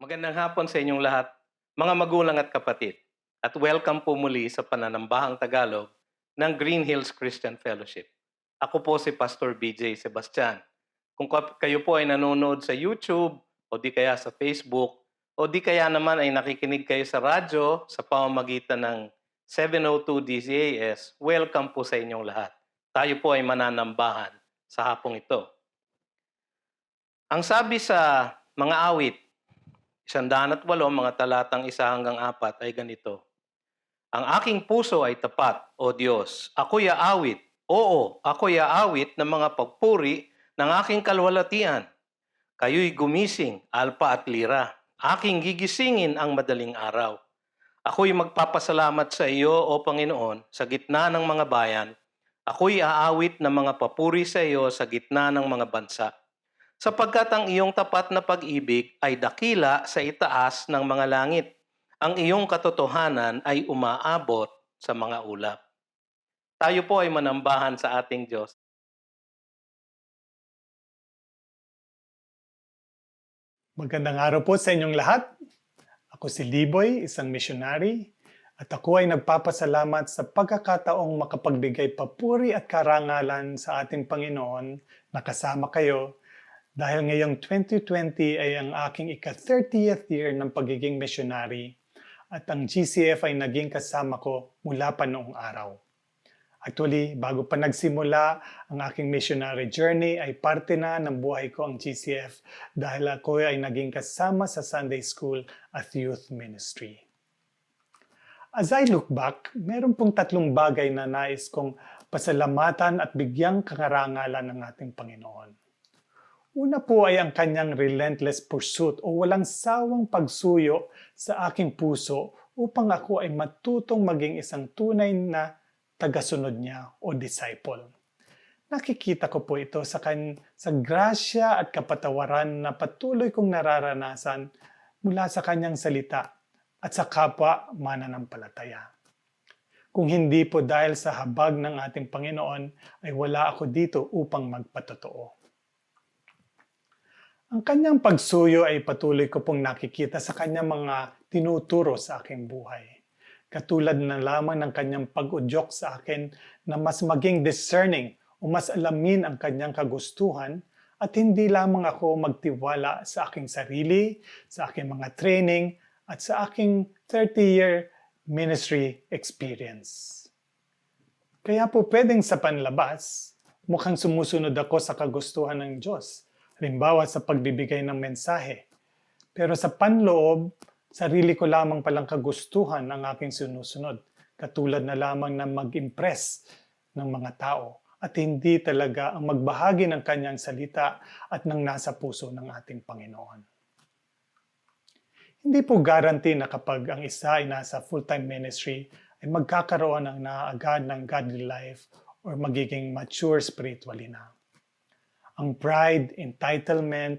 Magandang hapon sa inyong lahat, mga magulang at kapatid. At welcome po muli sa Pananambahang Tagalog ng Green Hills Christian Fellowship. Ako po si Pastor BJ Sebastian. Kung kayo po ay nanonood sa YouTube o di kaya sa Facebook o di kaya naman ay nakikinig kayo sa radyo sa pamamagitan ng 702 DZAS, welcome po sa inyong lahat. Tayo po ay mananambahan sa hapong ito. Ang sabi sa mga awit, 108, mga talatang 1 hanggang 4 ay ganito. Ang aking puso ay tapat, O Diyos. Ako'y aawit. Oo, ako'y aawit ng mga pagpuri ng aking kalwalatian. Kayo'y gumising, alpa at lira. Aking gigisingin ang madaling araw. Ako'y magpapasalamat sa iyo, O Panginoon, sa gitna ng mga bayan. Ako'y aawit ng mga papuri sa iyo sa gitna ng mga bansa. Sapagkat ang iyong tapat na pag-ibig ay dakila sa itaas ng mga langit. Ang iyong katotohanan ay umaabot sa mga ulap. Tayo po ay manambahan sa ating Diyos. Magandang araw po sa inyong lahat. Ako si Liboy, isang missionary, at ako ay nagpapasalamat sa pagkakataong makapagbigay papuri at karangalan sa ating Panginoon na kasama kayo dahil ngayong 2020 ay ang aking ika-30th year ng pagiging missionary at ang GCF ay naging kasama ko mula pa noong araw. Actually, bago pa nagsimula ang aking missionary journey ay parte na ng buhay ko ang GCF dahil ako ay naging kasama sa Sunday School at Youth Ministry. As I look back, meron pong 3 bagay na nais kong pasalamatan at bigyang karangalan ng ating Panginoon. Una po ay ang kanyang relentless pursuit o walang sawang pagsuyo sa aking puso upang ako ay matutong maging isang tunay na tagasunod niya o disciple. Nakikita ko po ito sa grasya at kapatawaran na patuloy kong nararanasan mula sa kanyang salita at sa kapwa mananampalataya. Kung hindi po dahil sa habag ng ating Panginoon ay wala ako dito upang magpatotoo. Ang kanyang pagsuyo ay patuloy ko pong nakikita sa kanyang mga tinuturo sa aking buhay. Katulad na lamang ng kanyang pag-udyok sa akin na mas maging discerning o mas alamin ang kanyang kagustuhan at hindi lamang ako magtiwala sa aking sarili, sa aking mga training at sa aking 30-year ministry experience. Kaya po pwedeng sa panlabas, mukhang sumusunod ako sa kagustuhan ng Diyos. Halimbawa sa pagbibigay ng mensahe. Pero sa panloob, sarili ko lamang palang kagustuhan ang aking sinusunod. Katulad na lamang na mag-impress ng mga tao at hindi talaga ang magbahagi ng kanyang salita at ng nasa puso ng ating Panginoon. Hindi po guarantee na kapag ang isa ay nasa full-time ministry ay magkakaroon ng naagad ng godly life or magiging mature spiritually na. Ang pride, entitlement,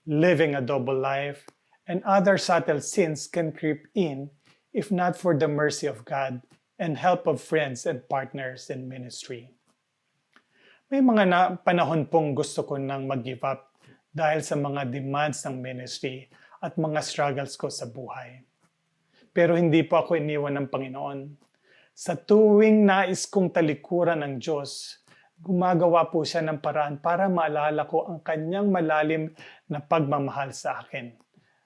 living a double life, and other subtle sins can creep in if not for the mercy of God and help of friends and partners in ministry. May mga panahon pong gusto ko nang mag-give up dahil sa mga demands ng ministry at mga struggles ko sa buhay. Pero hindi po ako iniwan ng Panginoon. Sa tuwing nais kong talikuran ng Diyos, gumagawa po siya ng paraan para maalala ko ang kanyang malalim na pagmamahal sa akin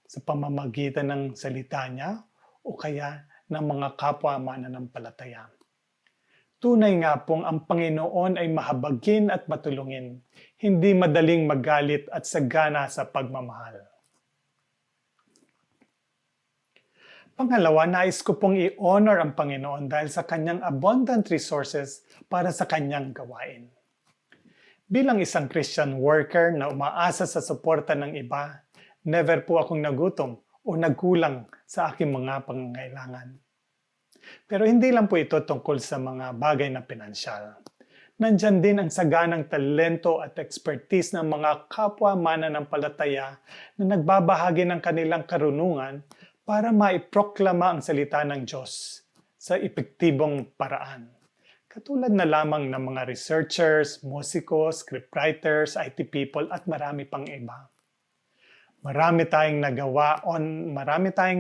sa pamamagitan ng salita niya o kaya ng mga kapwa mananampalataya. Tunay nga pong ang Panginoon ay mahabagin at matulungin, hindi madaling magalit at sagana sa pagmamahal. Pangalawa, nais ko pong i-honor ang Panginoon dahil sa kanyang abundant resources para sa kanyang gawain. Bilang isang Christian worker na umaasa sa suporta ng iba, never po akong nagutom o nagkulang sa aking mga pangangailangan. Pero hindi lang po ito tungkol sa mga bagay na pinansyal. Nandyan din ang saganang talento at expertise ng mga kapwa mananampalataya na nagbabahagi ng kanilang karunungan para maiproklama ang salita ng Diyos sa epektibong paraan. Katulad na lamang ng mga researchers, musikos, scriptwriters, IT people at marami pang iba. Marami tayong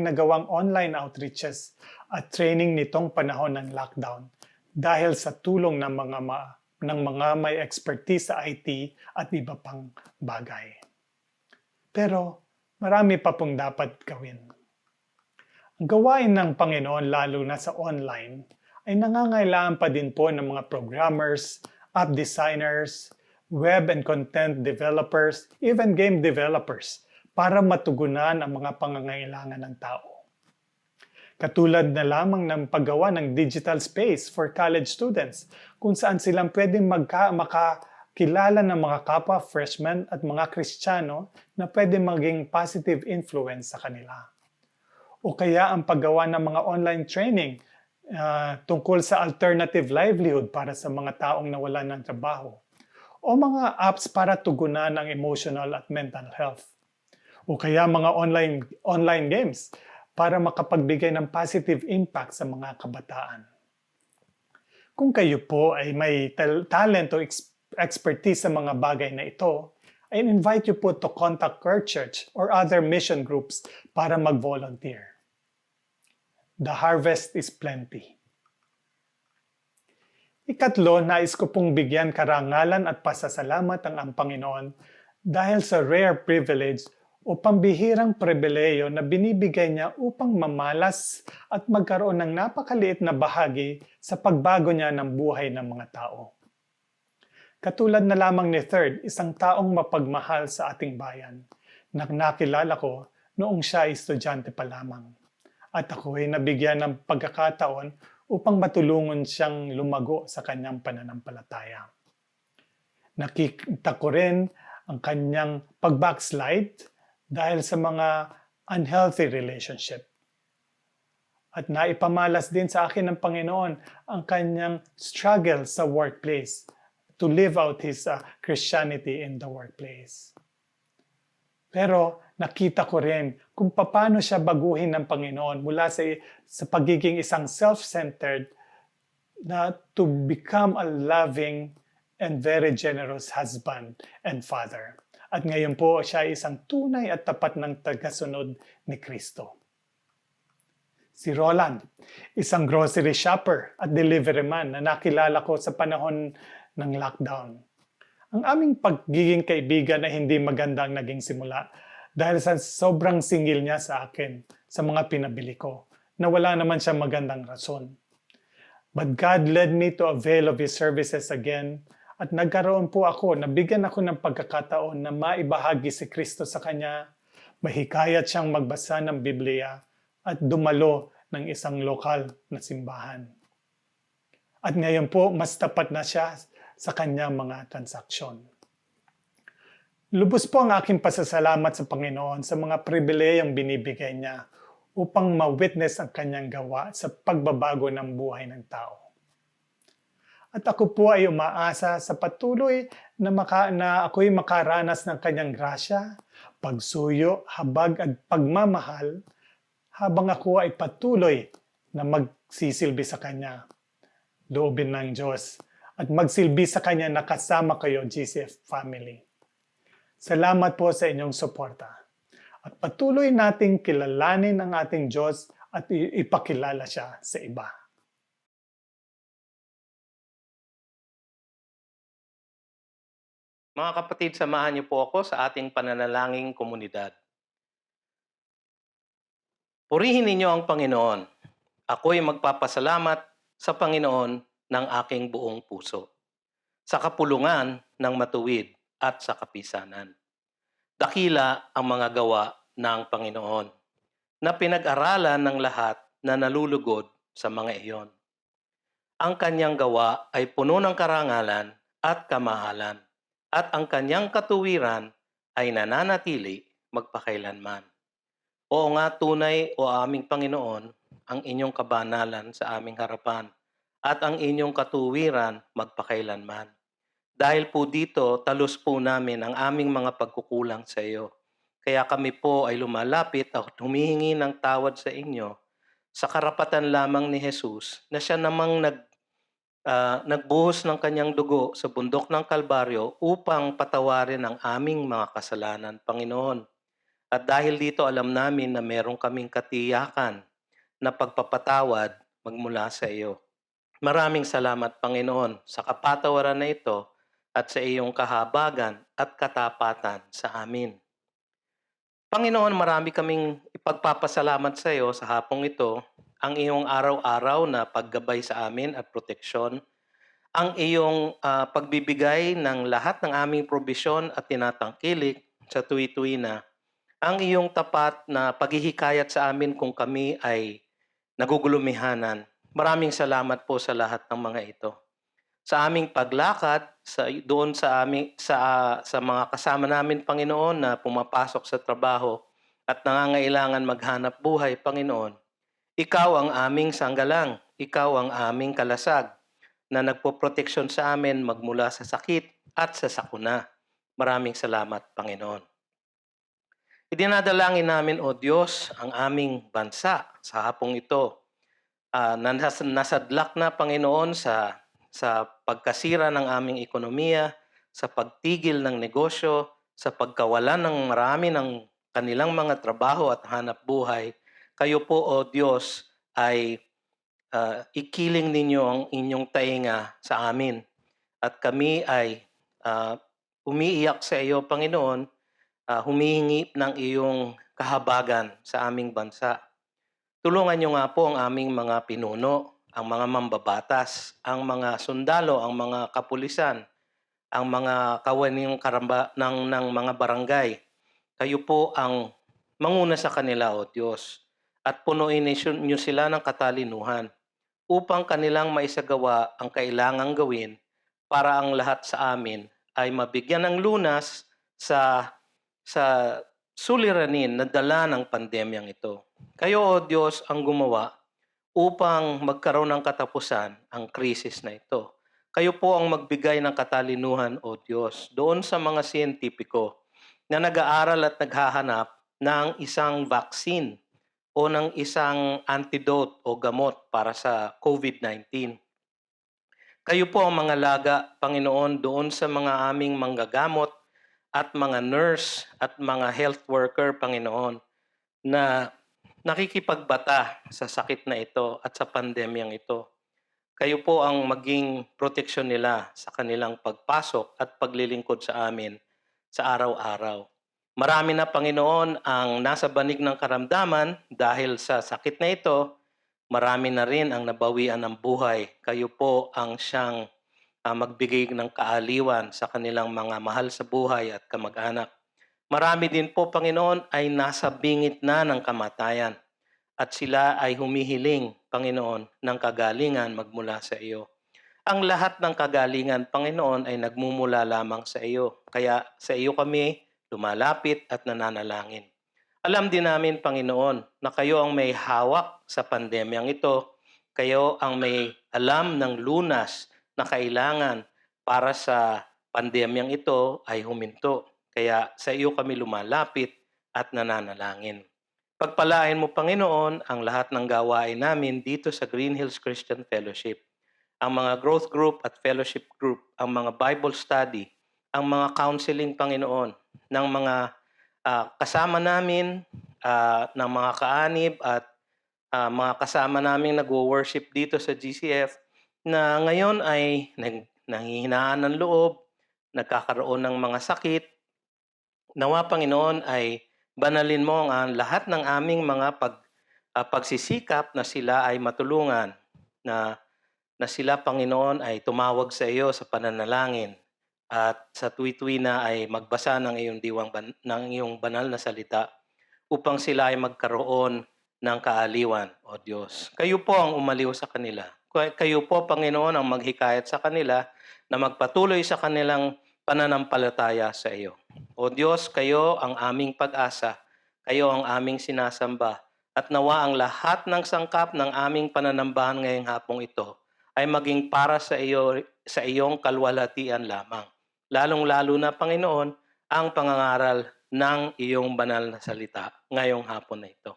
nagawang online outreaches at training nitong panahon ng lockdown dahil sa tulong ng mga may expertise sa IT at iba pang bagay. Pero marami pa pong dapat gawin. Ang gawain ng Panginoon lalo na sa online ay nangangailangan pa din po ng mga programmers, app designers, web and content developers, even game developers para matugunan ang mga pangangailangan ng tao. Katulad na lamang ng paggawa ng digital space for college students kung saan silang pwedeng makakilala ng mga kapwa freshmen at mga Kristiyano na pwedeng maging positive influence sa kanila. O kaya ang paggawa ng mga online training tungkol sa alternative livelihood para sa mga taong nawalan ng trabaho. O mga apps para tugunan ang emotional at mental health. O kaya mga online games para makapagbigay ng positive impact sa mga kabataan. Kung kayo po ay may talent o expertise sa mga bagay na ito, I invite you po to contact our church or other mission groups para mag-volunteer. The harvest is plenty. Ikatlo, nais ko pong bigyan karangalan at pasasalamat ang Panginoon dahil sa rare privilege o pambihirang pribileyo na binibigay niya upang mamalas at magkaroon ng napakaliit na bahagi sa pagbago niya ng buhay ng mga tao. Katulad na lamang ni Third, isang taong mapagmahal sa ating bayan, na nakilala ko noong siya ay estudyante pa lamang. At ako ay nabigyan ng pagkakataon upang matulungan siyang lumago sa kanyang pananampalataya. Nakita ko rin ang kanyang pag-backslide dahil sa mga unhealthy relationship. At naipamalas din sa akin ng Panginoon ang kanyang struggle sa workplace to live out his Christianity in the workplace. Pero nakita ko rin kung paano siya baguhin ng Panginoon mula sa pagiging isang self-centered na to become a loving and very generous husband and father. At ngayon po siya ay isang tunay at tapat ng tagasunod ni Kristo. Si Roland, isang grocery shopper at delivery man na nakilala ko sa panahon ng lockdown. Ang aming pagiging kaibigan ay hindi maganda ang naging simula dahil sa sobrang singil niya sa akin sa mga pinabili ko na wala naman siya magandang rason. But God led me to avail of His services again at nagkaroon po ako, nabigyan ako ng pagkakataon na maibahagi si Kristo sa kanya, mahikayat siyang magbasa ng Biblia at dumalo ng isang lokal na simbahan. At ngayon po, mas tapat na siya sa kanyang mga transaksyon. Lubos po ang aking pasasalamat sa Panginoon sa mga pribilehiyong binibigay niya upang ma-witness ang kanyang gawa sa pagbabago ng buhay ng tao. At ako po ay umaasa sa patuloy na ako'y makaranas ng kanyang grasya, pagsuyo, habag at pagmamahal habang ako ay patuloy na magsisilbi sa kanya. Loobin ng Diyos at magsilbi sa kanya na kasama kayo, GCF family. Salamat po sa inyong suporta. At patuloy nating kilalanin ang ating Diyos at ipakilala siya sa iba. Mga kapatid, samahan niyo po ako sa ating pananalangin komunidad. Purihin ninyo ang Panginoon. Ako'y magpapasalamat sa Panginoon ng aking buong puso, sa kapulungan ng matuwid at sa kapisanan. Dakila ang mga gawa ng Panginoon, na pinag-aralan ng lahat na nalulugod sa mga iyon. Ang kanyang gawa ay puno ng karangalan at kamahalan, at ang kanyang katuwiran ay nananatili magpakailanman. Oo nga, tunay o aming Panginoon, ang inyong kabanalan sa aming harapan, at ang inyong katuwiran magpakailanman. Dahil po dito, talus po namin ang aming mga pagkukulang sa iyo. Kaya kami po ay lumalapit at humihingi ng tawad sa inyo sa karapatan lamang ni Jesus na siya namang nagbuhos ng kanyang dugo sa bundok ng Kalbaryo upang patawarin ang aming mga kasalanan, Panginoon. At dahil dito alam namin na meron kaming katiyakan na pagpapatawad magmula sa iyo. Maraming salamat, Panginoon, sa kapatawaran na ito at sa iyong kahabagan at katapatan sa amin. Panginoon, marami kaming ipagpapasalamat sa iyo sa hapong ito, ang iyong araw-araw na paggabay sa amin at proteksyon, ang iyong pagbibigay ng lahat ng aming probisyon at tinatangkilik sa tuwi-tuwi na, ang iyong tapat na paghihikayat sa amin kung kami ay nagugulumihanan. Maraming salamat po sa lahat ng mga ito. Sa aming paglakad doon sa mga kasama namin, Panginoon, na pumapasok sa trabaho at nangangailangan maghanap buhay, Panginoon, ikaw ang aming sanggalang, ikaw ang aming kalasag na nagpoproteksyon sa amin magmula sa sakit at sa sakuna. Maraming salamat, Panginoon. Idinadalangin namin, O Diyos, ang aming bansa sa hapong ito, na nasadlak na, Panginoon, sa pagkasira ng aming ekonomiya, sa pagtigil ng negosyo, sa pagkawalan ng marami ng kanilang mga trabaho at hanap buhay. Kayo po, O Diyos, ay ikiling ninyo ang inyong tainga sa amin. At kami ay umiiyak sa iyo, Panginoon, humihingi ng iyong kahabagan sa aming bansa. Tulungan niyo nga po ang aming mga pinuno, ang mga mambabatas, ang mga sundalo, ang mga kapulisan, ang mga kawaning ng mga barangay. Kayo po ang manguna sa kanila, O Diyos, at punuin niyo sila ng katalinuhan upang kanilang maisagawa ang kailangang gawin para ang lahat sa amin ay mabigyan ng lunas sa suliranin na dala ng pandemyang ito. Kayo, O Diyos, ang gumawa upang magkaroon ng katapusan ang krisis na ito. Kayo po ang magbigay ng katalinuhan, O Diyos, doon sa mga siyentipiko na nag-aaral at naghahanap ng isang vaccine o ng isang antidote o gamot para sa COVID-19. Kayo po ang mga laga, Panginoon, doon sa mga aming manggagamot at mga nurse at mga health worker, Panginoon, na nakikipagbata sa sakit na ito at sa pandemyang ito. Kayo po ang maging proteksyon nila sa kanilang pagpasok at paglilingkod sa amin sa araw-araw. Marami na, Panginoon, ang nasa banig ng karamdaman dahil sa sakit na ito. Marami na rin ang nabawian ng buhay. Kayo po ang siyang magbigay ng kaaliwan sa kanilang mga mahal sa buhay at kamag-anak. Marami din po, Panginoon, ay nasa bingit na ng kamatayan at sila ay humihiling, Panginoon, ng kagalingan magmula sa iyo. Ang lahat ng kagalingan, Panginoon, ay nagmumula lamang sa iyo. Kaya sa iyo kami lumalapit at nananalangin. Alam din namin, Panginoon, na kayo ang may hawak sa pandemyang ito. Kayo ang may alam ng lunas na kailangan para sa pandemyang ito ay huminto. Kaya sa iyo kami lumalapit at nananalangin. Pagpalain mo, Panginoon, ang lahat ng gawain namin dito sa Green Hills Christian Fellowship. Ang mga growth group at fellowship group, ang mga Bible study, ang mga counseling, Panginoon, ng mga kasama namin, ng mga kaanib at mga kasama namin nagwo-worship dito sa GCF na ngayon ay nanghihinaan ng loob, nagkakaroon ng mga sakit. Nawa, Panginoon, ay banalin mo ang lahat ng aming mga pagsisikap na sila ay matulungan, na sila, Panginoon, ay tumawag sa iyo sa pananalangin at sa tuwi-tuwi na ay magbasa ng iyong banal na salita upang sila ay magkaroon ng kaaliwan, O Diyos. Kayo po ang umaliw sa kanila. Kayo po, Panginoon, ang maghikayat sa kanila na magpatuloy sa kanilang pananampalataya sa iyo. O Diyos, kayo ang aming pag-asa, kayo ang aming sinasamba, at nawa ang lahat ng sangkap ng aming pananambahan ngayong hapong ito ay maging para sa iyo, sa iyong kalwalhatian lamang. Lalong-lalo na, Panginoon, ang pangangaral ng iyong banal na salita ngayong hapon na ito.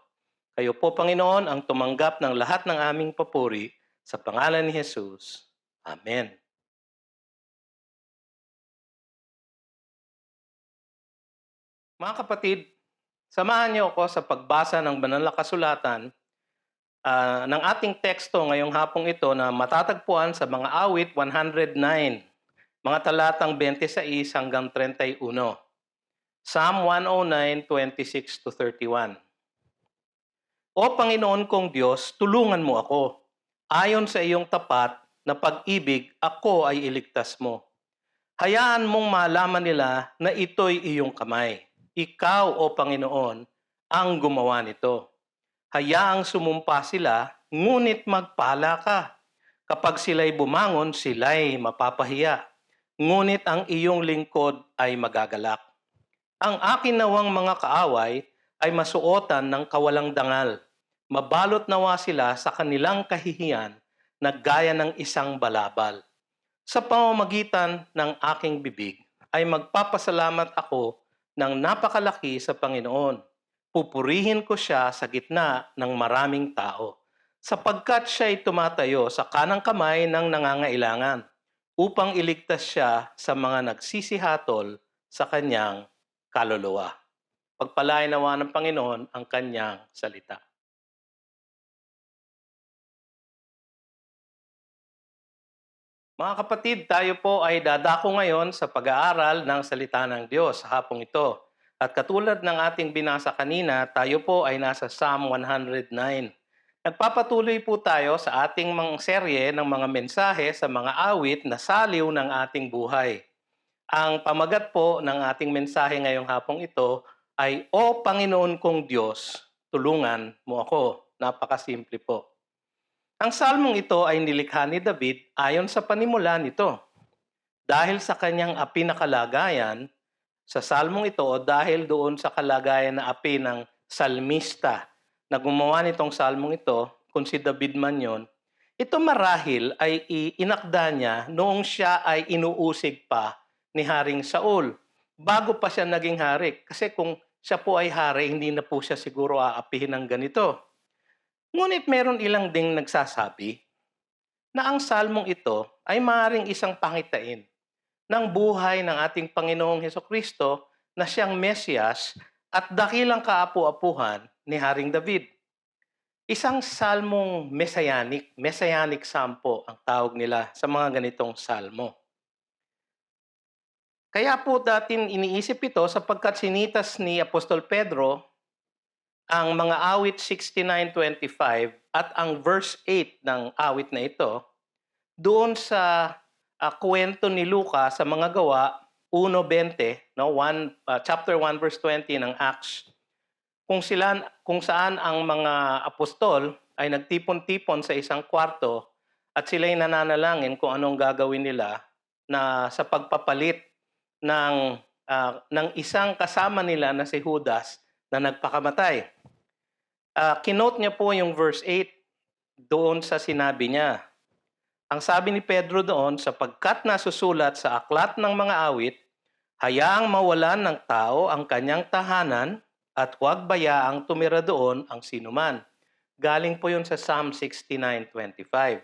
Kayo po, Panginoon, ang tumanggap ng lahat ng aming papuri sa pangalan ni Jesus. Amen. Mga kapatid, Samahan niyo ako sa pagbasa ng banal na kasulatan ng ating teksto ngayong hapong ito na matatagpuan sa mga awit 109, mga talatang 26 hanggang 31. Psalm 109:26 to 31. O Panginoon kong Diyos, tulungan mo ako. Ayon sa iyong tapat na pag-ibig, ako ay iligtas mo. Hayaan mong malaman nila na ito'y iyong kamay. Ikaw, O Panginoon, ang gumawa nito. Hayaang sumumpa sila, ngunit magpala ka. Kapag sila'y bumangon, sila'y mapapahiya. Ngunit ang iyong lingkod ay magagalak. Ang akin nawang mga kaaway ay masuotan ng kawalang dangal. Mabalot nawa sila sa kanilang kahihiyan na gaya ng isang balabal. Sa pamamagitan ng aking bibig ay magpapasalamat ako ng napakalaki sa Panginoon. Pupurihin ko siya sa gitna ng maraming tao, sapagkat siya'y tumatayo sa kanang kamay ng nangangailangan upang iligtas siya sa mga nagsisihatol sa kanyang kaluluwa. Pagpalain nawa ng Panginoon ang kanyang salita. Mga kapatid, tayo po ay dadako ngayon sa pag-aaral ng salita ng Diyos sa hapong ito. At katulad ng ating binasa kanina, tayo po ay nasa Psalm 109. Nagpapatuloy po tayo sa ating mga serye ng mga mensahe sa mga awit na saliw ng ating buhay. Ang pamagat po ng ating mensahe ngayong hapong ito ay, O Panginoon kong Diyos, tulungan mo ako. Napakasimple po. Ang salmong ito ay nilikha ni David ayon sa panimula nito. Dahil sa kanyang api na kalagayan, sa salmong ito o dahil doon sa kalagayan na api ng salmista na gumawa nitong salmong ito, kung si David man yon, ito marahil ay inakda niya noong siya ay inuusig pa ni Haring Saul, bago pa siya naging hari. Kasi kung siya po ay hari, hindi na po siya siguro aapihin ng ganito. Ngunit meron ilang ding nagsasabi na ang salmong ito ay maaaring isang pangitain ng buhay ng ating Panginoong Hesukristo na siyang Mesiyas at dakilang kaapu-apuhan ni Haring David. Isang salmong messianic psalm po ang tawag nila sa mga ganitong salmo. Kaya po dating iniisip ito sapagkat sinitas ni Apostol Pedro ang mga awit 69:25 at ang verse 8 ng awit na ito doon sa kwento ni Luka sa mga gawa 1:20, no, chapter 1 verse 20 ng Acts, kung saan ang mga apostol ay nagtipon-tipon sa isang kwarto at sila'y nananalangin kung anong gagawin nila na sa pagpapalit ng isang kasama nila na si Judas na nagpakamatay. Kinote niya po yung verse 8 doon sa sinabi niya. Ang sabi ni Pedro doon, sapagkat nasusulat sa aklat ng mga awit, hayaang mawalan ng tao ang kanyang tahanan at huwag bayaang tumira doon ang sinuman. Galing po yun sa Psalm 69:25.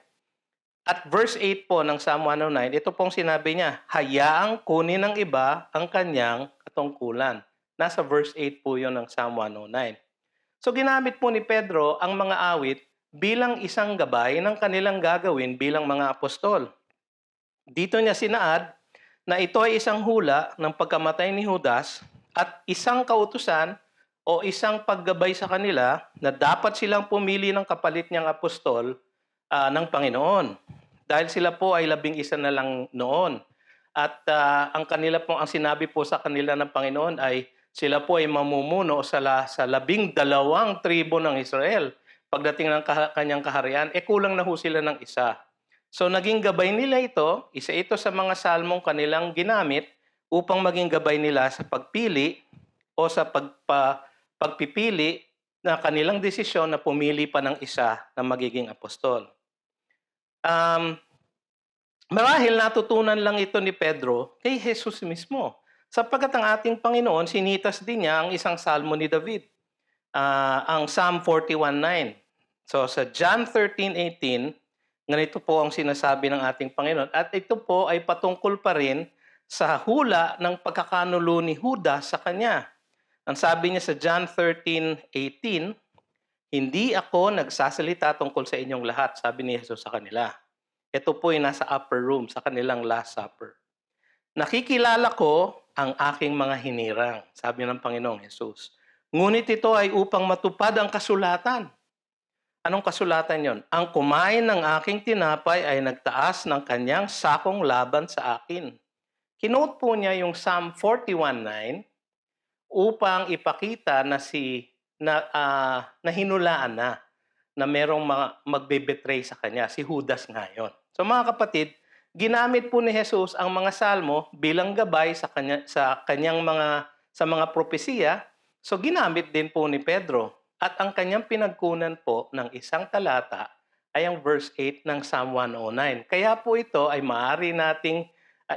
At verse 8 po ng Psalm 109, ito pong sinabi niya, hayaang kunin ng iba ang kanyang katungkulan. Nasa verse 8 po yun ng Psalm 109. So ginamit po ni Pedro ang mga awit bilang isang gabay ng kanilang gagawin bilang mga apostol. Dito niya sinaad na ito ay isang hula ng pagkamatay ni Judas at isang kautusan o isang paggabay sa kanila na dapat silang pumili ng kapalit niyang apostol ng Panginoon. Dahil sila po ay 11 na lang noon. At ang sinabi po sa kanila ng Panginoon ay sila po ay mamumuno sa 12 tribo ng Israel. Pagdating ng kanyang kaharian, kulang na ho sila ng isa. So naging gabay nila ito, isa ito sa mga salmong kanilang ginamit upang maging gabay nila sa pagpili o sa pagpipili na kanilang desisyon na pumili pa ng isa na magiging apostol. Marahil natutunan lang ito ni Pedro kay Jesus mismo. Sapagkat ang ating Panginoon, sinitas din niya ang isang salmo ni David, ang Psalm 41:9. So sa John 13:18, ganito po ang sinasabi ng ating Panginoon. At ito po ay patungkol pa rin sa hula ng pagkakanulo ni Judas sa kanya. Ang sabi niya sa John 13:18, "Hindi ako nagsasalita tungkol sa inyong lahat," sabi ni Jesus sa kanila. Ito po ay nasa upper room sa kanilang Last Supper. "Nakikilala ko ang aking mga hinirang," sabi ng Panginoong Jesus. "Ngunit ito ay upang matupad ang kasulatan." Anong kasulatan yon? "Ang kumain ng aking tinapay ay nagtaas ng kanyang sakong laban sa akin." Kinote po niya yung Psalm 41:9 upang ipakita na hinulaan na merong magbe-betray sa kanya, si Judas nga yun. So mga kapatid, ginamit po ni Jesus ang mga salmo bilang gabay sa mga propesiya. So ginamit din po ni Pedro, at ang kanyang pinagkunan po ng isang talata ay ang verse 8 ng Psalm 109. Kaya po ito ay maaari nating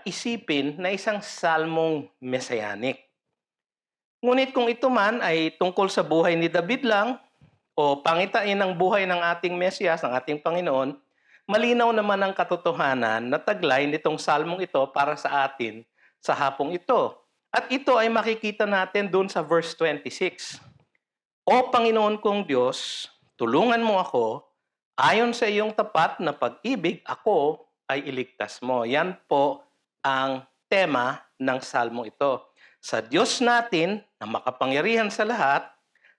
isipin na isang salmong messianic. Ngunit kung ito man ay tungkol sa buhay ni David lang o pangitain ng buhay ng ating Mesiyas, ng ating Panginoon, malinaw naman ang katotohanan na taglay nitong salmong ito para sa atin sa hapong ito. At ito ay makikita natin doon sa verse 26. "O Panginoon kong Diyos, tulungan mo ako, ayon sa iyong tapat na pag-ibig, ako ay iligtas mo." Yan po ang tema ng salmong ito. Sa Diyos natin na makapangyarihan sa lahat,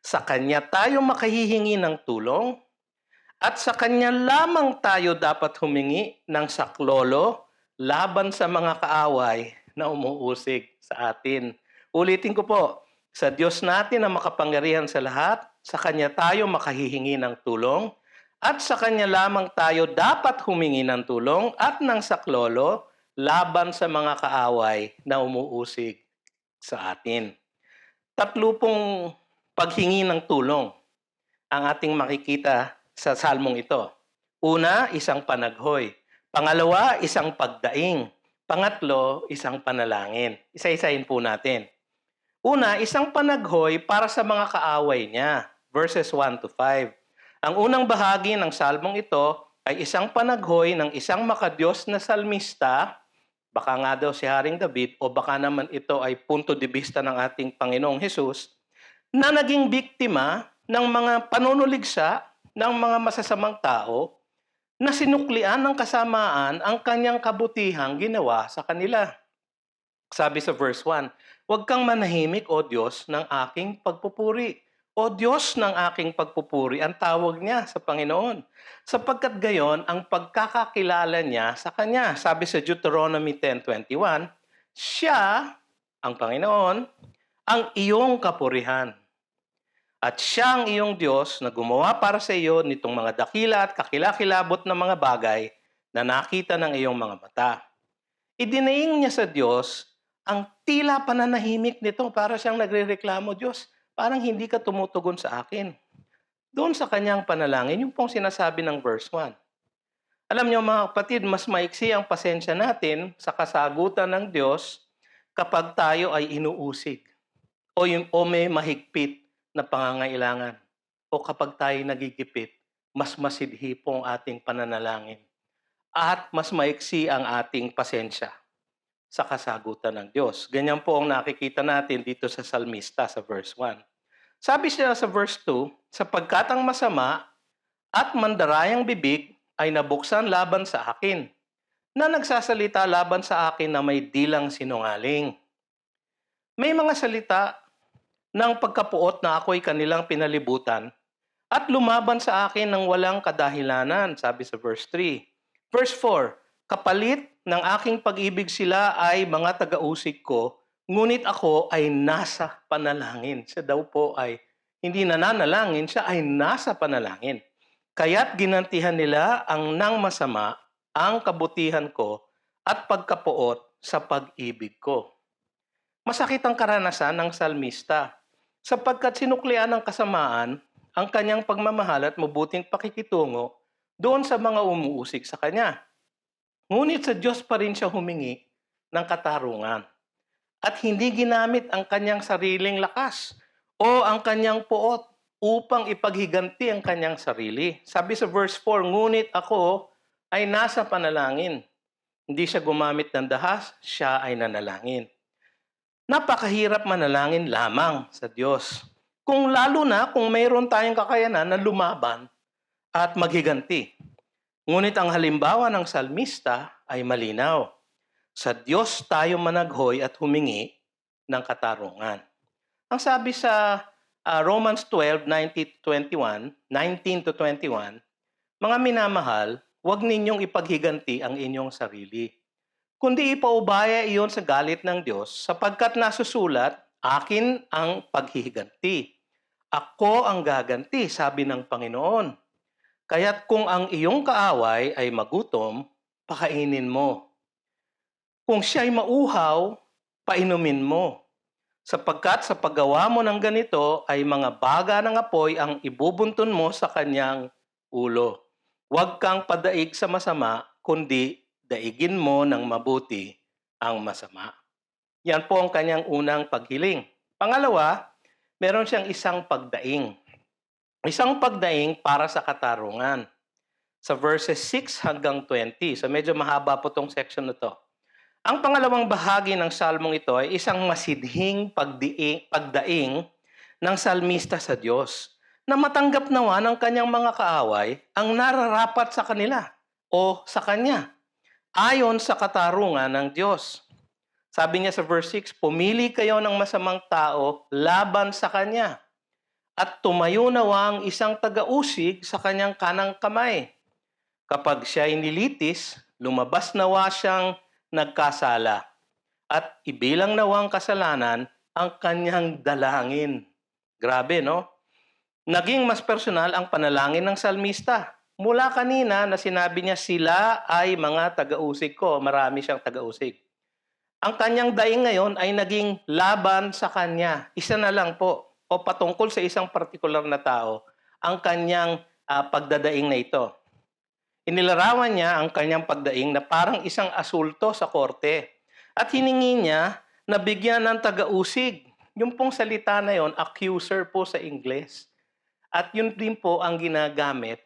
sa Kanya tayo makahihingi ng tulong, at sa Kanya lamang tayo dapat humingi ng saklolo laban sa mga kaaway na umuusig sa atin. Ulitin ko po, sa Diyos natin na makapangyarihan sa lahat, sa Kanya tayo makahihingi ng tulong, at sa Kanya lamang tayo dapat humingi ng tulong at ng saklolo laban sa mga kaaway na umuusig sa atin. Tatlo pong paghingi ng tulong ang ating makikita sa salmong ito. Una, isang panaghoy. Pangalawa, isang pagdaing. Pangatlo, isang panalangin. Isa-isahin po natin. Una, isang panaghoy para sa mga kaaway niya. Verses 1 to 5. Ang unang bahagi ng salmong ito ay isang panaghoy ng isang makadiyos na salmista. Baka nga daw si Haring David o baka naman ito ay punto de vista ng ating Panginoong Hesus na naging biktima ng mga panunuligsa ng mga masasamang tao na sinuklian ng kasamaan ang kanyang kabutihang ginawa sa kanila. Sabi sa verse 1, "Huwag kang manahimik, O Diyos, ng aking pagpupuri." O Diyos ng aking pagpupuri, ang tawag niya sa Panginoon. Sapagkat gayon ang pagkakakilala niya sa Kanya. Sabi sa Deuteronomy 10:21, "Siya, ang Panginoon, ang iyong kapurihan. At siya ang iyong Diyos na gumawa para sa iyo nitong mga dakila at kakilakilabot na mga bagay na nakita ng iyong mga mata." Idinaing niya sa Diyos ang tila pananahimik nito, para siyang nagrereklamo, "Diyos, parang hindi ka tumutugon sa akin." Doon sa kanyang panalangin, yung pong sinasabi ng verse 1. Alam niyo mga kapatid, mas maiksi ang pasensya natin sa kasagutan ng Diyos kapag tayo ay inuusig o may mahigpit na pangangailangan, o kapag tayo nagigipit, mas masidhi po ang ating pananalangin at mas maiksi ang ating pasensya sa kasagutan ng Diyos. Ganyan po ang nakikita natin dito sa salmista sa verse 1. Sabi siya sa verse 2, "Sapagkat ang masama at mandarayang bibig ay nabuksan laban sa akin, na nagsasalita laban sa akin na may dilang sinungaling." May mga salita ng pagkapuot na ako'y kanilang pinalibutan at lumaban sa akin ng walang kadahilanan, sabi sa verse 3. Verse 4, "Kapalit ng aking pag-ibig sila ay mga taga-usig ko, ngunit ako ay nasa panalangin." Siya daw po ay hindi nananalangin, siya ay nasa panalangin. "Kaya't ginantihan nila ang nang masama, ang kabutihan ko at pagkapuot sa pag-ibig ko." Masakit ang karanasan ng salmista sapagkat sinuklian ng kasamaan ang kanyang pagmamahal at mabuting pakikitungo doon sa mga umuusig sa kanya. Ngunit sa Diyos pa rin siya humingi ng katarungan at hindi ginamit ang kanyang sariling lakas o ang kanyang puot upang ipaghiganti ang kanyang sarili. Sabi sa verse 4, "Ngunit ako ay nasa panalangin." Hindi siya gumamit ng dahas, siya ay nanalangin. napakahirap manalangin lamang sa Diyos. Kung lalo na kung mayroon tayong kakayanan na lumaban at maghiganti. Ngunit ang halimbawa ng salmista ay malinaw. Sa Diyos tayo managhoy at humingi ng katarungan. Ang sabi sa Romans 12:19 to 21, mga minamahal, huwag ninyong ipaghiganti ang inyong sarili. Kundi ipaubaya iyon sa galit ng Diyos sapagkat nasusulat, akin ang paghihiganti. Ako ang gaganti, sabi ng Panginoon. Kaya't kung ang iyong kaaway ay magutom, pakainin mo. Kung siya'y mauhaw, painumin mo. Sapagkat sa paggawa mo ng ganito ay mga baga ng apoy ang ibubuntun mo sa kanyang ulo. Huwag kang padaig sa masama, kundi daigin mo ng mabuti ang masama. Yan po ang kanyang unang paghiling. Pangalawa, meron siyang isang pagdaing. Isang pagdaing para sa katarungan. Sa verses 6 hanggang 20. So medyo mahaba po tong section na to. Ang pangalawang bahagi ng salmong ito ay isang masidhing pagdaing ng salmista sa Diyos na matanggap nawa ng kanyang mga kaaway ang nararapat sa kanila o sa kanya ayon sa katarungan ng Diyos. Sabi niya sa verse 6, pumili kayo ng masamang tao laban sa kanya at tumayo nawa ang isang taga-usig sa kanyang kanang kamay. Kapag siya nilitis, lumabas nawa siyang nagkasala at ibilang nawang kasalanan ang kanyang dalangin. Grabe, no? Naging mas personal ang panalangin ng salmista. Mula kanina na sinabi niya sila ay mga taga-usig ko, marami siyang taga-usig. Ang kanyang daing ngayon ay naging laban sa kanya. Isa na lang po o patungkol sa isang partikular na tao ang kanyang pagdadaing na ito. Inilarawan niya ang kanyang pagdaing na parang isang asulto sa korte. At hiningi niya na bigyan ng taga-usig. Yung pong salita na yon, accuser po sa Ingles. At yun din po ang ginagamit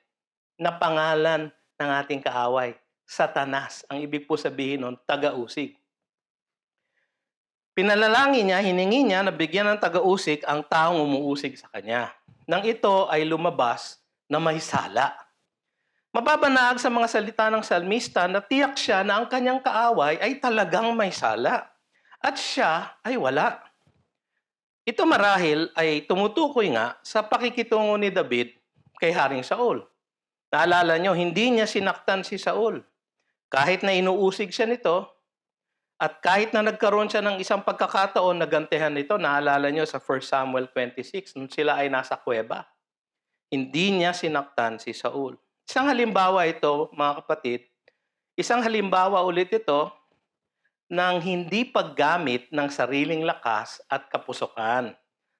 na pangalan ng ating kaaway. Satanas. Ang ibig po sabihin nun, taga-usig. Pinalangin niya, hiningi niya na bigyan ng taga-usig ang taong umuusig sa kanya. Nang ito ay lumabas na may sala. Mababanaag sa mga salita ng salmista na tiyak siya na ang kanyang kaaway ay talagang may sala at siya ay wala. Ito marahil ay tumutukoy nga sa pakikitungo ni David kay Haring Saul. Naalala nyo, hindi niya sinaktan si Saul. Kahit na inuusig siya nito at kahit na nagkaroon siya ng isang pagkakataon na gantihan nito, naalala nyo sa 1 Samuel 26 nung sila ay nasa kuweba. Hindi niya sinaktan si Saul. Isang halimbawa ito, mga kapatid, isang halimbawa ulit ito ng hindi paggamit ng sariling lakas at kapusukan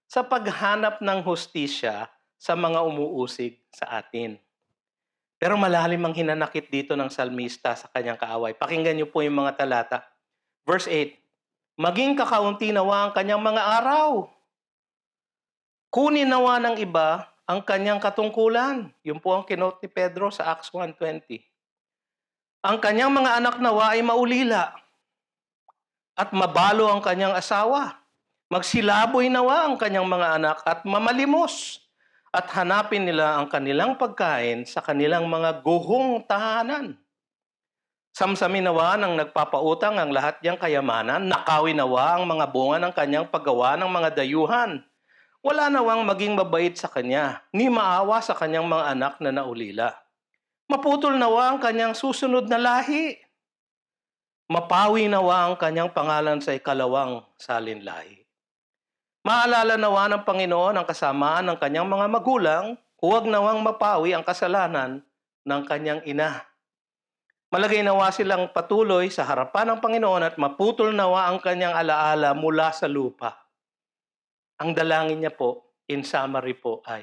sa paghanap ng hustisya sa mga umuusig sa atin. Pero malalim ang hinanakit dito ng salmista sa kanyang kaaway. Pakinggan niyo po yung mga talata. Verse 8, maging kakaunti nawa ang kanyang mga araw. Kunin nawa ng iba ang kanyang katungkulan. Yun po ang kinote ni Pedro sa Acts 1:20. Ang kanyang mga anak nawa ay maulila at mabalo ang kanyang asawa. Magsilaboy nawa ang kanyang mga anak at mamalimos at hanapin nila ang kanilang pagkain sa kanilang mga guhong tahanan. Samsamin nawa ng nagpapautang ang lahat niyang kayamanan, nakawin nawa ang mga bunga ng kanyang paggawa ng mga dayuhan. Wala nawang maging mabait sa kanya, ni maawa sa kanyang mga anak na naulila. Maputol nawa ang kanyang susunod na lahi. Mapawi nawa ang kanyang pangalan sa ikalawang salinlahi. Maalala nawa ng Panginoon ang kasamaan ng kanyang mga magulang, huwag nawang mapawi ang kasalanan ng kanyang ina. Malagay nawa silang patuloy sa harapan ng Panginoon at maputol nawa ang kanyang alaala mula sa lupa. Ang dalangin niya po, in summary po ay,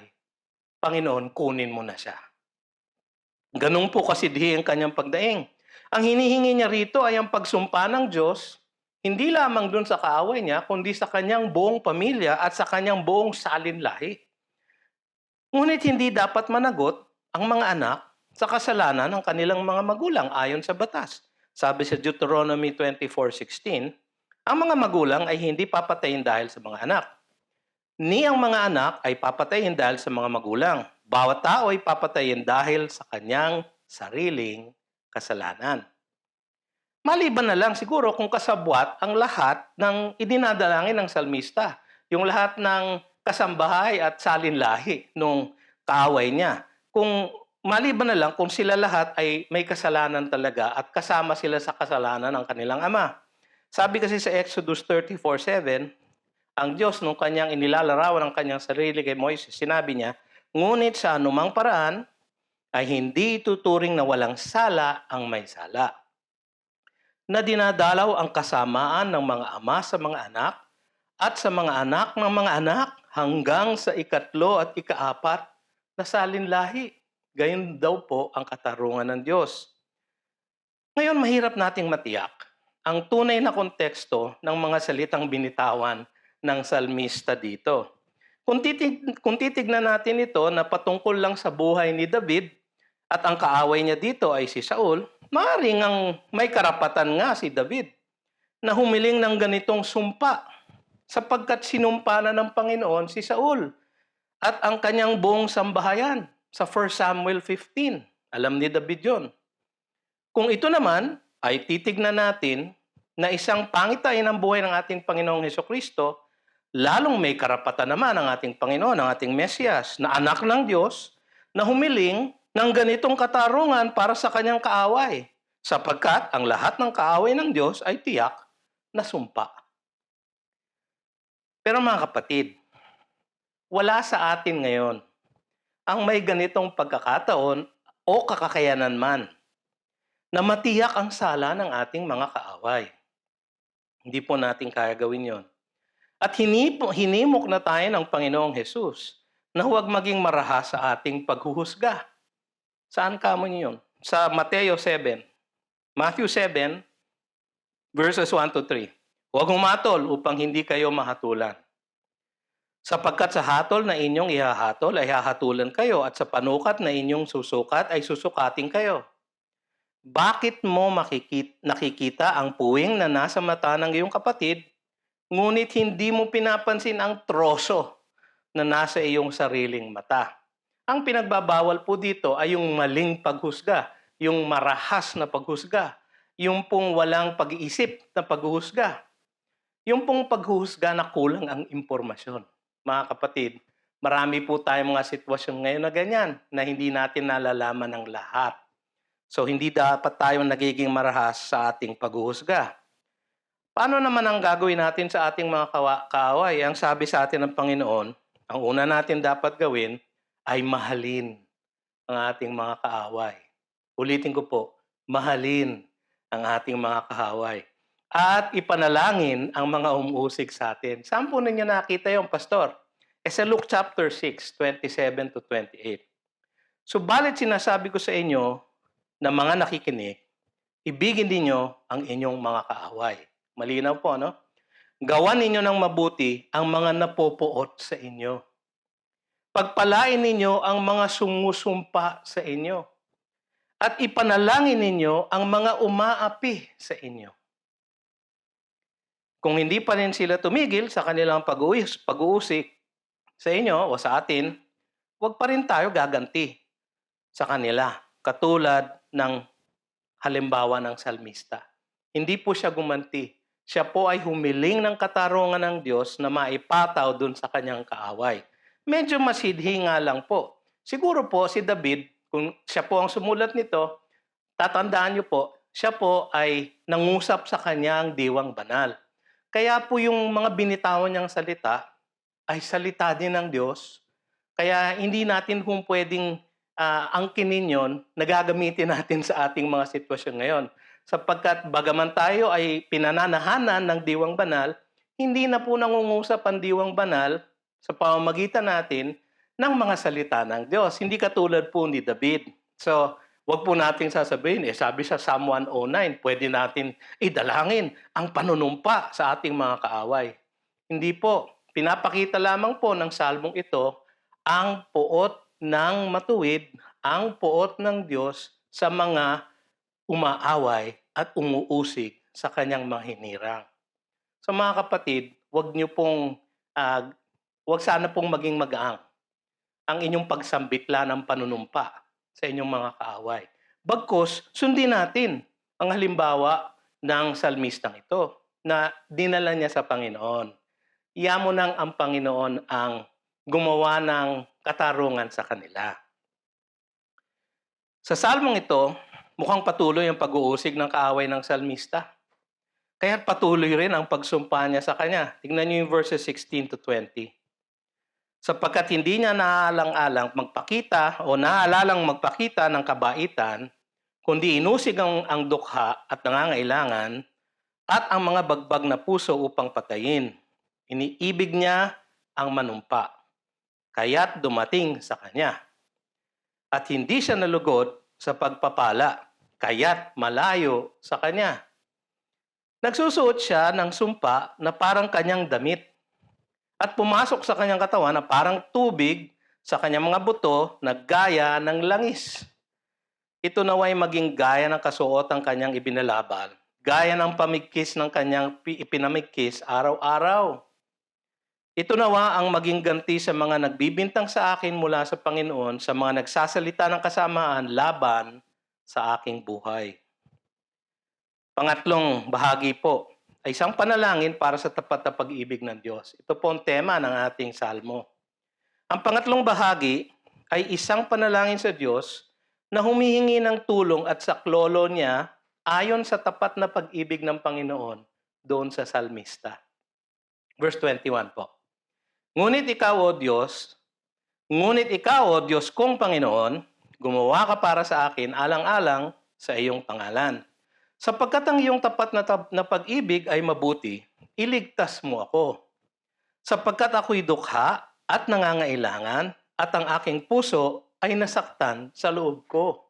Panginoon, kunin mo na siya. Ganun po kasidhi ang kanyang pagdaing. Ang hinihingi niya rito ay ang pagsumpa ng Diyos, hindi lamang dun sa kaaway niya, kundi sa kanyang buong pamilya at sa kanyang buong salinlahi. Ngunit hindi dapat managot ang mga anak sa kasalanan ng kanilang mga magulang ayon sa batas. Sabi sa Deuteronomy 24:16, Ang mga magulang ay hindi papatayin dahil sa mga anak. Ni ang mga anak ay papatayin dahil sa mga magulang. Bawat tao ay papatayin dahil sa kanyang sariling kasalanan. Maliban na lang siguro kung kasabwat ang lahat ng idinadalangin ng salmista. Yung lahat ng kasambahay at salinlahi nung kaaway niya. Kung maliban na lang kung sila lahat ay may kasalanan talaga at kasama sila sa kasalanan ng kanilang ama. Sabi kasi sa Exodus 34:7, ang Diyos nung kanyang inilalarawan ng kanyang sarili kay Moises, sinabi niya, ngunit sa anumang paraan ay hindi tuturing na walang sala ang may sala. Na dinadalaw ang kasamaan ng mga ama sa mga anak at sa mga anak ng mga anak hanggang sa ikatlo at ikaapat na salinlahi. Gayon daw po ang katarungan ng Diyos. Ngayon, mahirap nating matiyak ang tunay na konteksto ng mga salitang binitawan ng salmista dito. Kung titignan natin ito na patungkol lang sa buhay ni David at ang kaaway niya dito ay si Saul, maaaring ang may karapatan nga si David na humiling ng ganitong sumpa sapagkat sinumpa na ng Panginoon si Saul at ang kanyang buong sambahayan sa 1 Samuel 15. Alam ni David yon. Kung ito naman ay titignan natin na isang pangitain ng buhay ng ating Panginoong Hesukristo, lalong may karapatan naman ang ating Panginoon, ang ating Mesiyas, na anak ng Diyos, na humiling ng ganitong katarungan para sa kanyang kaaway, sapagkat ang lahat ng kaaway ng Diyos ay tiyak na sumpa. Pero mga kapatid, wala sa atin ngayon ang may ganitong pagkakataon o kakakayanan man na matiyak ang sala ng ating mga kaaway. Hindi po natin kaya gawin yon. At hinimok na tayo ng Panginoong Hesus na huwag maging marahas sa ating paghuhusga. Saan kamo niyo yun? Sa Matthew 7, verses 1 to 3. Huwag humatol upang hindi kayo mahatulan. Sapagkat sa hatol na inyong ihahatol ay hahatulan kayo at sa panukat na inyong susukat ay susukatin kayo. Bakit mo nakikita ang puwing na nasa mata ng iyong kapatid, ngunit hindi mo pinapansin ang troso na nasa iyong sariling mata? Ang pinagbabawal po dito ay yung maling paghusga, yung marahas na paghusga, yung pong walang pag-iisip na paghuhusga, yung pong paghuhusga na kulang ang impormasyon. Mga kapatid, marami po tayong mga sitwasyon ngayon na ganyan na hindi natin nalalaman ang lahat. So hindi dapat tayong nagiging marahas sa ating paghuhusga. Paano naman ang gagawin natin sa ating mga kaaway? Ang sabi sa atin ng Panginoon, ang una natin dapat gawin ay mahalin ang ating mga kaaway. Ulitin ko po, mahalin ang ating mga kaaway. At ipanalangin ang mga umuusig sa atin. Saan po ninyo nakita yung pastor? Sa Luke chapter 6, 27 to 28. Subalit sinasabi ko sa inyo na mga nakikinig, ibigin ninyo ang inyong mga kaaway. Malinaw po, no? Gawan ninyo ng mabuti ang mga napopoot sa inyo. Pagpalain ninyo ang mga sumusumpa sa inyo. At ipanalangin ninyo ang mga umaapi sa inyo. Kung hindi pa rin sila tumigil sa kanilang pag-uusik sa inyo o sa atin, huwag pa rin tayo gaganti sa kanila. Katulad ng halimbawa ng salmista. Hindi po siya gumanti. Siya po ay humiling ng katarungan ng Diyos na maipataw dun sa kanyang kaaway. Medyo masidhi nga lang po. Siguro po si David, kung siya po ang sumulat nito, tatandaan niyo po, siya po ay nangusap sa kanyang diwang banal. Kaya po yung mga binitawan niyang salita ay salita din ng Diyos. Kaya hindi natin kung pwedeng angkinin yon na gagamitin natin sa ating mga sitwasyon ngayon. Sapagkat bagaman tayo ay pinananahanan ng diwang banal, hindi na po nangungusap ang diwang banal sa pamamagitan natin ng mga salita ng Diyos. Hindi katulad po ni David. So, wag po nating sasabihin, sabi sa Psalm 109, pwede natin idalangin ang panunumpa sa ating mga kaaway. Hindi po. Pinapakita lamang po ng salmong ito ang puot ng matuwid, ang puot ng Diyos sa mga umaaway at umuusig sa kanyang mga hinirang. So mga kapatid, ah, wag sana pong maging magaang ang inyong pagsambitla ng panunumpa sa inyong mga kaaway. Bagkus, sundin natin ang halimbawa ng salmistang ito na dinala niya sa Panginoon. Yamo nang ang Panginoon ang gumawa ng katarungan sa kanila. Sa salmong ito, mukhang patuloy ang pag-uusig ng kaaway ng salmista. Kaya patuloy rin ang pagsumpa niya sa kanya. Tingnan niyo yung verses 16 to 20. Sapagkat hindi niya naaalang-alang magpakita o naalalang magpakita ng kabaitan, kundi inusig ang dukha at nangangailangan at ang mga bagbag na puso upang patayin. Iniibig niya ang manumpa, kaya't dumating sa kanya. At hindi siya nalugod sa pagpapala, kaya't malayo sa kanya. Nagsusuot siya ng sumpa na parang kanyang damit at pumasok sa kanyang katawan na parang tubig sa kanyang mga buto na gaya ng langis. Ito naway maging gaya ng kasuotang kanyang ibinalabal, gaya ng pamigkis ng kanyang ipinamigkis araw-araw. Ito nawa ang maging ganti sa mga nagbibintang sa akin mula sa Panginoon, sa mga nagsasalita ng kasamaan laban sa aking buhay. Pangatlong bahagi po ay isang panalangin para sa tapat na pag-ibig ng Diyos. Ito po ang tema ng ating salmo. Ang pangatlong bahagi ay isang panalangin sa Diyos na humihingi ng tulong at saklolo niya ayon sa tapat na pag-ibig ng Panginoon doon sa salmista. Verse 21 po. Ngunit ikaw, O Diyos kong Panginoon, gumawa ka para sa akin alang-alang sa iyong pangalan. Sapagkat ang iyong tapat na pag-ibig ay mabuti, iligtas mo ako. Sapagkat ako'y dukha at nangangailangan at ang aking puso ay nasaktan sa loob ko.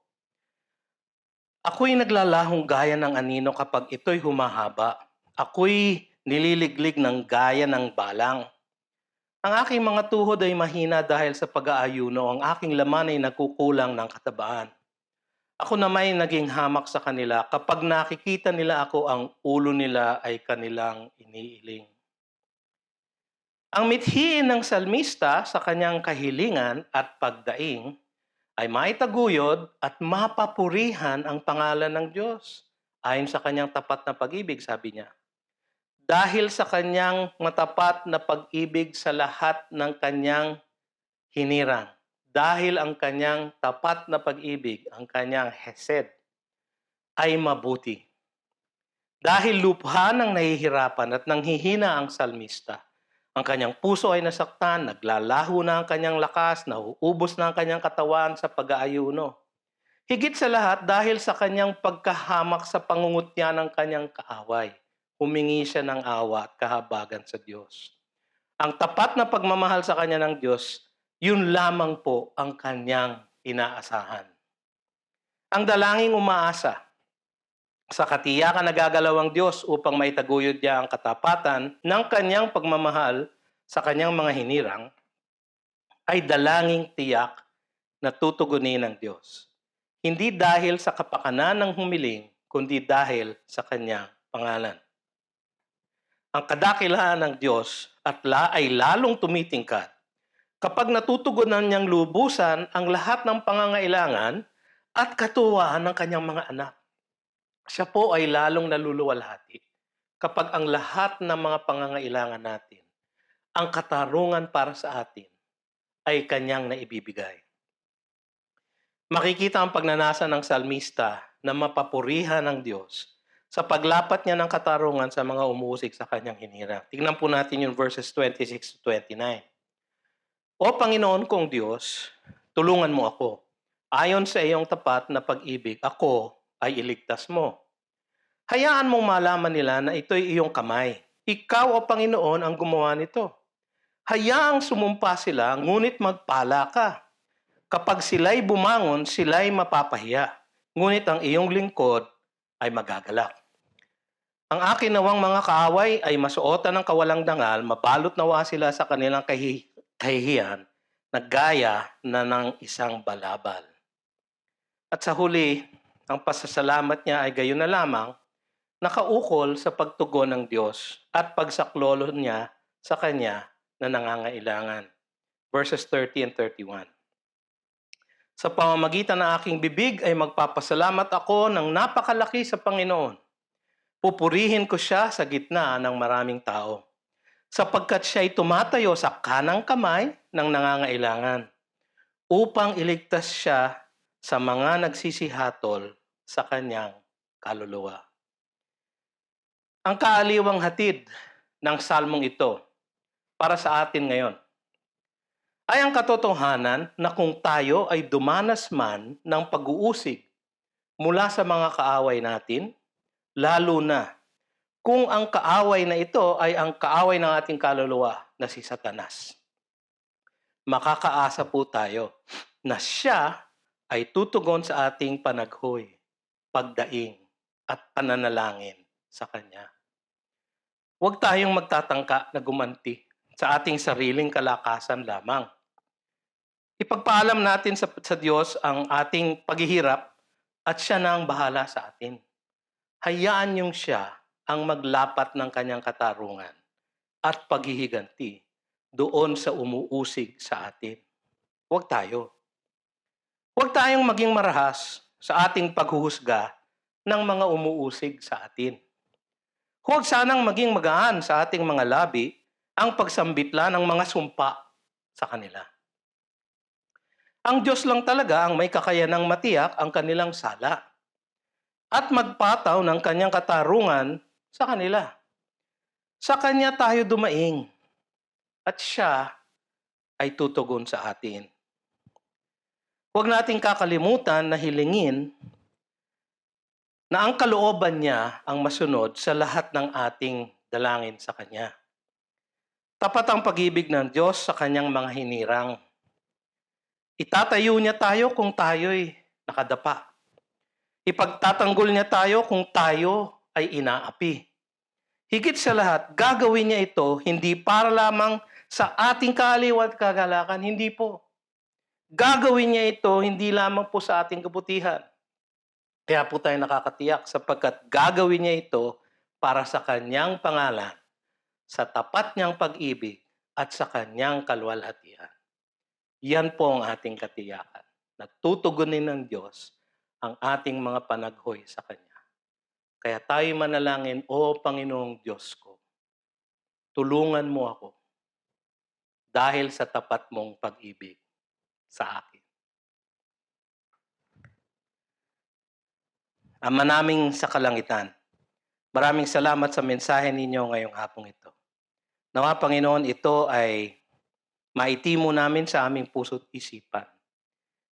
Ako'y naglalahong gaya ng anino kapag ito'y humahaba. Ako'y nililiglig ng gaya ng balang. Ang aking mga tuhod ay mahina dahil sa pag-aayuno. Ang aking laman ay nagkukulang ng katabaan. Ako naman ay naging hamak sa kanila. Kapag nakikita nila ako, ang ulo nila ay kanilang iniiling. Ang mithiin ng salmista sa kanyang kahilingan at pagdaing ay maitaguyod at mapapurihan ang pangalan ng Diyos. Ayon sa kanyang tapat na pag-ibig, sabi niya. Dahil sa kanyang matapat na pag-ibig sa lahat ng kanyang hinirang. Dahil ang kanyang tapat na pag-ibig, ang kanyang hesed, ay mabuti. Dahil lubha ng nahihirapan at nanghihina ang salmista, ang kanyang puso ay nasaktan, naglalaho na ang kanyang lakas, nauubos na ang kanyang katawan sa pag-aayuno. Higit sa lahat dahil sa kanyang pagkahamak sa pangungutya ng kanyang kaaway, humingi siya ng awa at kahabagan sa Diyos. Ang tapat na pagmamahal sa kanya ng Diyos, yun lamang po ang kanyang inaasahan. Ang dalangin umaasa sa katiyakan na gagalaw ang Diyos upang maitaguyod niya ang katapatan ng kanyang pagmamahal sa kanyang mga hinirang ay dalangin tiyak na tutugunin ng Diyos. Hindi dahil sa kapakanan ng humiling, kundi dahil sa kanyang pangalan. Ang kadakilahan ng Diyos ay lalong tumitingkad kapag natutugunan niyang lubusan ang lahat ng pangangailangan at katuwaan ng kanyang mga anak. Siya po ay lalong naluluwalhati kapag ang lahat ng mga pangangailangan natin, ang katarungan para sa atin, ay kanyang naibibigay. Makikita ang pagnanasa ng salmista na mapapurihan ng Diyos sa paglapat niya ng katarungan sa mga umuusig sa kanyang hinirang. Tingnan po natin yung verses 26 to 29. O Panginoon kong Diyos, tulungan mo ako. Ayon sa iyong tapat na pag-ibig, ako ay iligtas mo. Hayaan mong malaman nila na ito'y iyong kamay. Ikaw, O Panginoon, ang gumawa nito. Hayaang sumumpa sila, ngunit magpala ka. Kapag sila'y bumangon, sila'y mapapahiya. Ngunit ang iyong lingkod ay magagalak. Ang akin nawang mga kaaway ay masuotan ng kawalang dangal, mabalot nawa sila sa kanilang kahihiyan na gaya na ng isang balabal. At sa huli, ang pasasalamat niya ay gayon na lamang nakaukol sa pagtugon ng Diyos at pagsaklolo niya sa Kanya na nangangailangan. Verses 30 and 31. Sa pamamagitan ng aking bibig ay magpapasalamat ako ng napakalaki sa Panginoon. Pupurihin ko siya sa gitna ng maraming tao, sapagkat siya'y tumatayo sa kanang kamay ng nangangailangan, upang iligtas siya sa mga nagsisihatol sa kanyang kaluluwa. Ang kaaliwang hatid ng salmong ito para sa atin ngayon ay ang katotohanan na kung tayo ay dumanas man ng pag-uusig mula sa mga kaaway natin, lalo na kung ang kaaway na ito ay ang kaaway ng ating kaluluwa na si Satanas. Makakaasa po tayo na siya ay tutugon sa ating panaghoy, pagdaing at pananalangin sa Kanya. Huwag tayong magtatangka na gumanti sa ating sariling kalakasan lamang. Ipagpaalam natin sa Diyos ang ating paghihirap at siya na ang bahala sa atin. Hayaan niyong siya ang maglapat ng kanyang katarungan at paghihiganti doon sa umuusig sa atin. Huwag tayo. Huwag tayong maging marahas sa ating paghuhusga ng mga umuusig sa atin. Huwag sanang maging magaan sa ating mga labi ang pagsambitla ng mga sumpa sa kanila. Ang Diyos lang talaga ang may kakayanang matiyak ang kanilang sala at magpataw ng kanyang katarungan sa kanila. Sa Kanya tayo dumaing at siya ay tutugon sa atin. Huwag nating kakalimutan na hilingin na ang kalooban niya ang masunod sa lahat ng ating dalangin sa Kanya. Tapat ang pag-ibig ng Diyos sa Kanyang mga hinirang. Itatayo niya tayo kung tayo'y nakadapa. Ipagtatanggol niya tayo kung tayo ay inaapi. Higit sa lahat, gagawin niya ito hindi para lamang sa ating kaaliw at kagalakan, hindi po. Gagawin niya ito hindi lamang po sa ating kabutihan. Kaya po tayo nakakatiyak sapagkat gagawin niya ito para sa kanyang pangalan, sa tapat niyang pag-ibig at sa kanyang kaluwalhatian. Yan po ang ating katiyakan. Natutugunin ng Diyos ang ating mga panaghoy sa Kanya. Kaya tayo manalangin, O Panginoong Diyos ko, tulungan mo ako dahil sa tapat mong pag-ibig sa akin. Ama naming sa kalangitan, maraming salamat sa mensahe ninyo ngayong hapong ito. Nawa Panginoon, ito ay maitimo namin sa aming puso't isipan.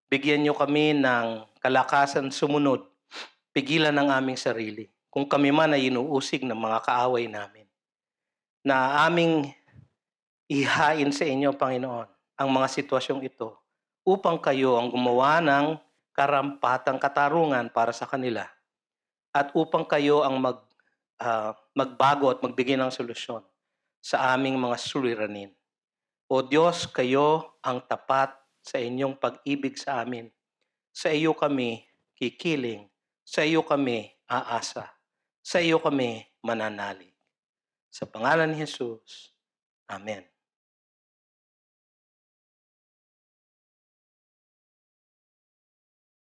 Bigyan niyo kami ng kalakasan sumunod, pigilan ang aming sarili. Kung kami man ay inuusig ng mga kaaway namin, na aming ihain sa inyo, Panginoon, ang mga sitwasyong ito upang kayo ang gumawa ng karampatang katarungan para sa kanila at upang kayo ang magbago at magbigay ng solusyon sa aming mga suliranin. O Diyos, kayo ang tapat sa inyong pag-ibig sa amin. Sa iyo kami kikiling, sa iyo kami aasa, sa iyo kami mananalig. Sa pangalan ni Jesus, Amen.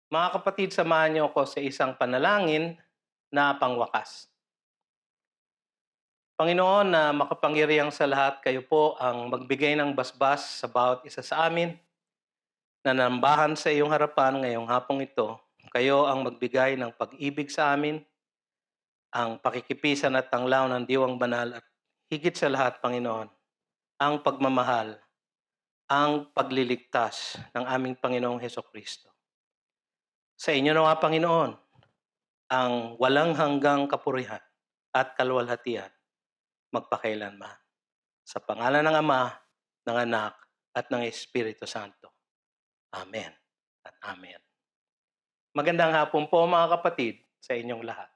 Mga kapatid, samahan niyo ako sa isang panalangin na pangwakas. Panginoon na makapangyarihang sa lahat, kayo po ang magbigay ng basbas sa bawat isa sa amin na nambahan sa iyong harapan ngayong hapong ito. Kayo ang magbigay ng pag-ibig sa amin, ang pakikipisan at tanglaw ng diwang banal at higit sa lahat, Panginoon, ang pagmamahal, ang pagliligtas ng aming Panginoong Hesukristo. Sa inyo nawa, Panginoon, ang walang hanggang kapurihan at kaluwalhatian magpakailanman. Sa pangalan ng Ama, ng Anak, at ng Espiritu Santo. Amen at Amen. Magandang hapon po mga kapatid sa inyong lahat.